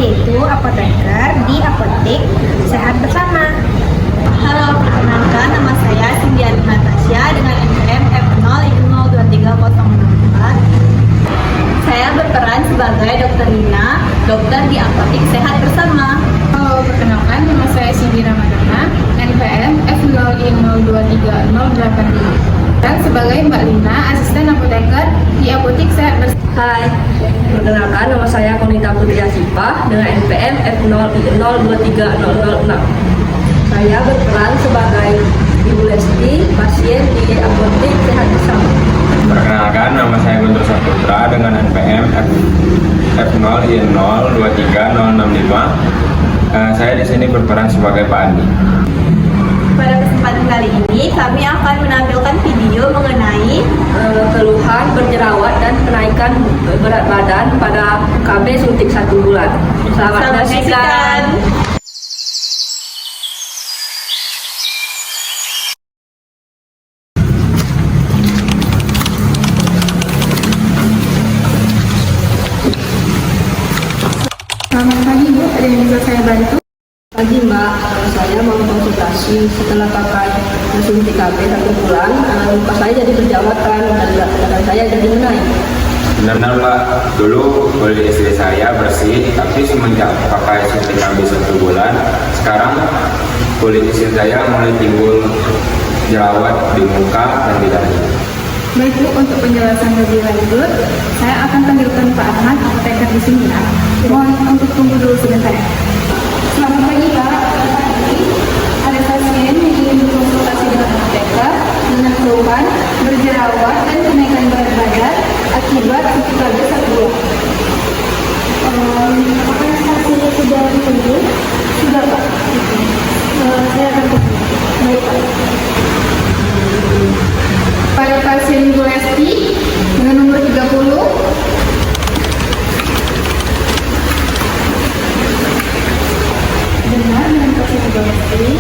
yaitu apoteker di Apotik Sehat Bersama. Halo, perkenalkan nama saya Cindy Natasha dengan NPM F0023004. Saya berperan sebagai Dokter Nina, dokter di Apotik Sehat Bersama. Halo, perkenalkan nama saya Cindy Ramadana, NPM F050230085 dan sebagai Mbak Lina, asisten apoteker di Apotik Sehat Bersama. Hai, perkenalkan nama saya Konita Putri Asifah dengan NPM F0023006. Saya berperan sebagai Ibu Lesti, pasien di Apotik Sehat Bersama. Perkenalkan, nama saya Guntur Saputra dengan NPM F0I0230065. Saya di sini berperan sebagai Pak Andi. Pada kesempatan kali ini, kami akan menampilkan video mengenai Keluhan berjerawat dan kenaikan berat badan pada KB suntik 1 bulan. Selamat menyaksikan. Selamat pagi Bu, ada yang bisa saya bantu? Pagi Mbak, saya mau konsultasi setelah pakai suntik KB 1 bulan. Luka saya jadi berjerawatan dan berat badan saya jadi menaik. Benar Pak, dulu kulit istri saya bersih, tapi semenjak pakai suntik KB 1 bulan, sekarang kulit istri saya mulai timbul jerawat di muka dan di dahi. Baik Bu, untuk penjelasan lebih lanjut, saya akan panggilkan Pak Ahmad, apoteker di sini ya. Mohon untuk tunggu dulu sebentar ya. Selamat pagi Pak. Ada pasien yang ingin berkonsultasi dengan apoteker dengan keluhan berjerawat dan kenaikan berat badan akibat suntik KB 1 bulan. Apakah hasilnya sudah ditunggu? Sudah Pak. Saya akan tunggu. Baik Pak. Pada pasien Ibu Lesti dengan nomor 30, Benar dengan pasien Ibu Lesti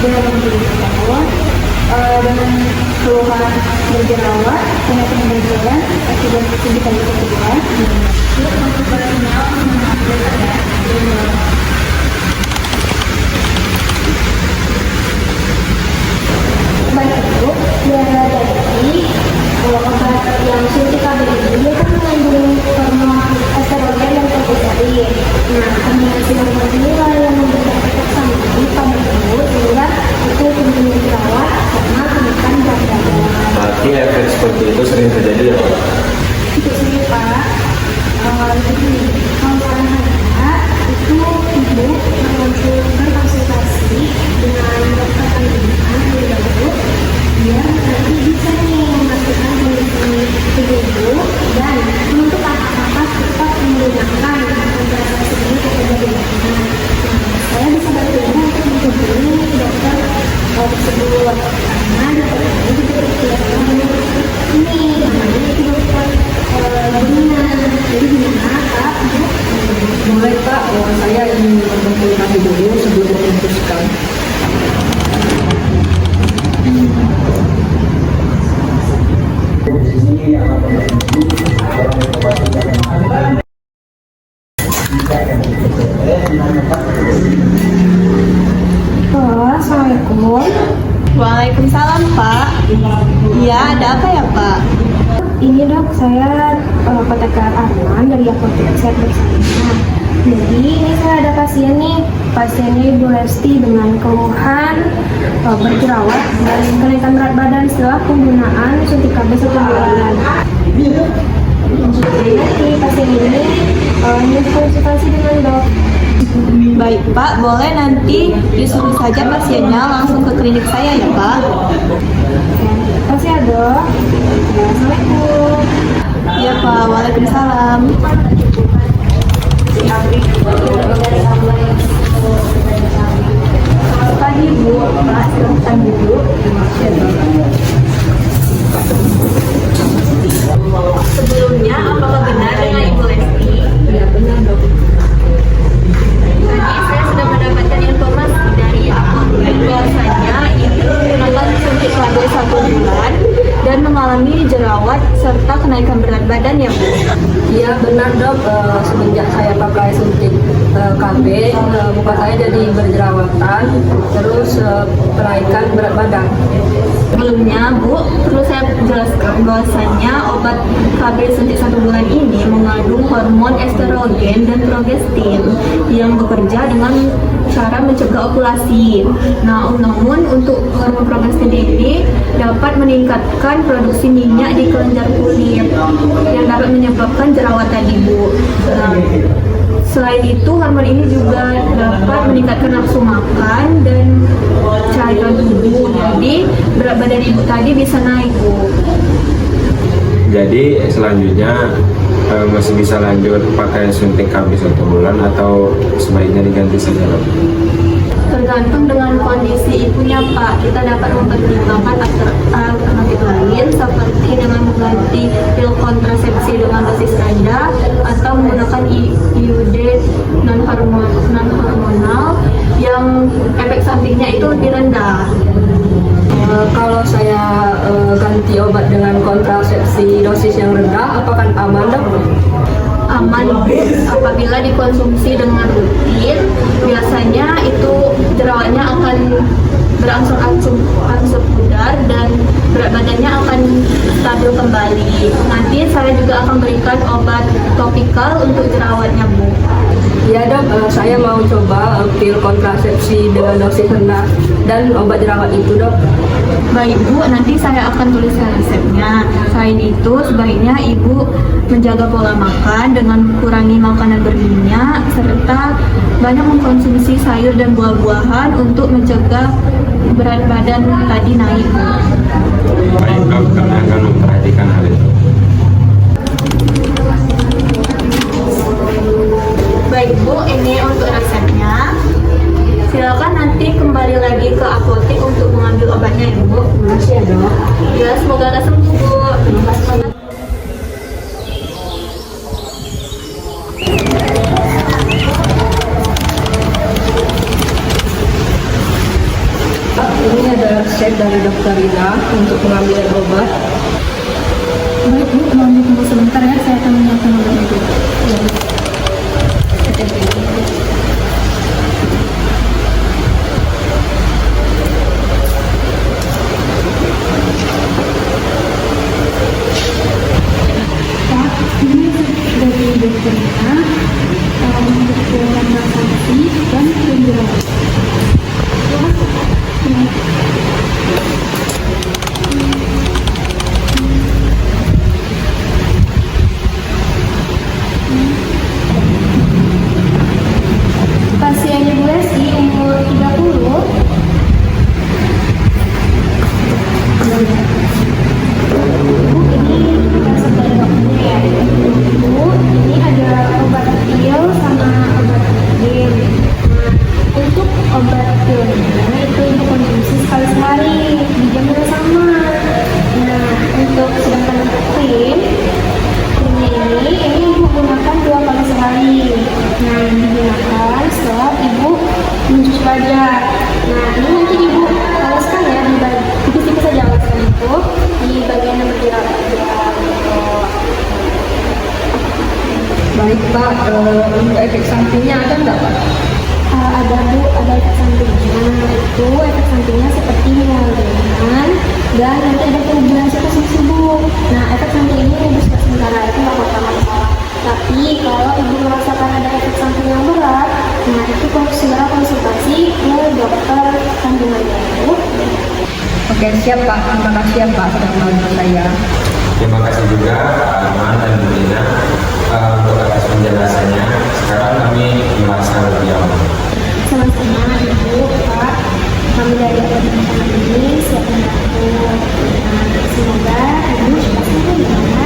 dengan nomor 30 dengan keluhan berjerawat, kenaikan berat badan akibat suntik KB 1 bulan. Untuk personal baik itu biara dari obat yang suntik KB ini kan mengandung hormon estrogen dan progesterin. Nah, kombinasi hormon inilah yang memberikan efek samping pada tubuh sehingga itu cenderung jerawat karena kenaikan berat badan. Berarti efek seperti itu sering terjadi ya Pak? Itu sendiri Pak. Jadi kalau hanya itu ibu berkonsultasi dengan dokter kandungan lebih dahulu biar nanti bisa nih memastikan kondisi tubuh ibu dan menentukan apakah tetap menggunakan kontrasepsi ini atau bagaimana. Saya bisa bantu ibu untuk menghubungi dokter tersebut karena dokter ini juga berkegiatan ini namanya itu dokter gabungan. Jadi gimana Pak? Boleh Pak, saya ingin berkonsultasi dulu sebelum memutuskan. Assalamualaikum. Waalaikumsalam Pak. Iya, ada apa ya Pak? Ini dok, saya apoteker Arman dari Apotik Sehat Bersama. Jadi ini saya ada pasien nih, pasiennya Ibu Lesti dengan keluhan berjerawat dan kenaikan berat badan setelah penggunaan suntik KB 1 bulan. Jadi nanti pasien ini ingin konsultasi dengan dok. Baik Pak, boleh nanti disuruh saja pasiennya langsung ke klinik saya ya Pak. Terima kasih ya dok. Assalamualaikum. Iya Pak, waalaikumsalam. Pagi Bu, Pak, silahkan duduk. Sebelumnya, apakah benar dengan Ibu Lesti? Ya benar dok. Tadi saya sudah mendapatkan informasi dari apotek bahwasanya Ibu menggunakan suntik KB 1 bulan dan mengalami jerawat serta kenaikan berat badan ya Bu? Iya benar dok, semenjak saya pakai suntik KB, muka saya jadi berjerawatan, terus kenaikan berat badan. Sebelumnya Bu, perlu saya jelaskan bahwasannya obat KB suntik 1 bulan ini mengandung hormon estrogen dan progestin yang bekerja dengan cara mencegah ovulasi. Nah, namun untuk hormon progestin ini dapat meningkatkan produksi minyak di kelenjar kulit yang dapat menyebabkan jerawat tadi Bu. Nah, selain itu hormon ini juga dapat meningkatkan nafsu makan dan cairan tubuh. Jadi berat badan ibu tadi bisa naik Bu. Jadi selanjutnya masih bisa lanjut pakai suntik KB 1 bulan atau sebaiknya diganti saja dok? Tergantung dengan kondisi ibunya Pak. Kita dapat mempertimbangkan alternatif lain seperti dengan mengganti pil kontrasepsi dengan dosis rendah atau menggunakan IUD non hormonal yang efek sampingnya itu lebih rendah. Kalau saya ganti obat dengan kontrasepsi dosis yang rendah, apakah aman dok? Aman apabila dikonsumsi dengan rutin, biasanya itu jerawatnya akan berangsur-angsur pudar dan berat badannya akan stabil kembali. Nanti saya juga akan berikan obat topikal untuk jerawatnya Bu. Iya dok, saya mau coba pil kontrasepsi dengan dosis rendah dan obat jerawat itu dok. Baik Bu, nanti saya akan tuliskan resepnya. Selain itu, sebaiknya Ibu menjaga pola makan dengan kurangi makanan berminyak serta banyak mengkonsumsi sayur dan buah-buahan untuk mencegah berat badan tadi naik Bu. Baik dok, kami akan memperhatikan hal itu. Baik Bu, ini untuk resepnya. Silakan nanti kembali lagi ke apotek untuk mengambil obatnya ya Bu. Makasih ya dok. Ya, semoga sembuh Bu. Ini ada resep dari dokter Rina untuk pengambilan obat. Baik Bu, mohon ditunggu sebentar ya, saya akan menyiapkan obatnya Bu. Pak, ini dari dokter Rina untuk kontrasepsi dan penjerawat. Pasien Ibu Lesti umur 30. Bu, ini resep dari dokternya ya. Bu, ini ada obat pil sama obat gel. Nah, untuk obat pilnya itu Ibu konsumsi sekali sehari di jam yang sama. Nah, untuk sedangkan untuk krimnya ini Ibu gunakan 2 kali sehari. Nah, yang digunakan setelah Ibu mencuci wajah. Nah, ini nanti Ibu oleskan ya di tipis-tipis saja oleskan itu di bagian yang berjerawat aja gitu. Baik Pak, untuk efek sampingnya ada nggak Pak? Ada Bu, ada efek sampingnya. Itu efek sampingnya seperti mual ringan dan nanti ada turbulensi konsumsi Bu. Nah, efek samping ini Ibu sementara itu nggak apa-apa masalah. Tapi kalau Ibu merasakan ada efek samping yang berat, nah itu segera konsultasi ke dokter kandungannya Bu. Oke siap Pak, terima kasih ya Pak sudah membantu saya. Terima kasih juga Pak Arman dan Bu Lina untuk atas penjelasannya. Sekarang kami merasa lebih aman. Sama-sama Ibu, Pak. Kami dari teman-teman ini siap membantu. Nah, semoga Ibu cepat sembuh ya.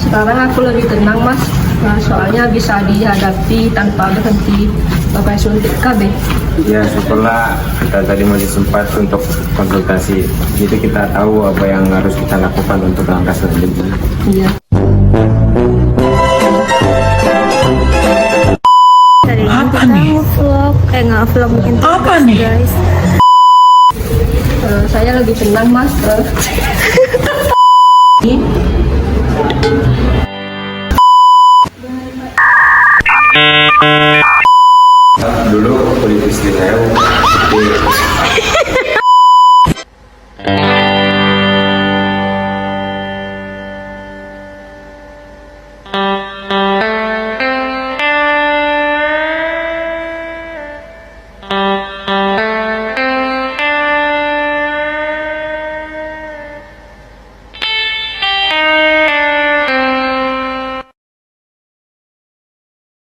Sekarang aku lebih tenang Mas, nah, soalnya bisa dihadapi tanpa berhenti pakai suntik KB. Ya, setelah kita tadi masih sempat untuk konsultasi, jadi kita tahu apa yang harus kita lakukan untuk langkah selanjutnya. Iya. Hari ini kita nge-vlog mungkin Apa nih? guys. Saya lebih tenang, Mas. Dulu kulit istri saya seperti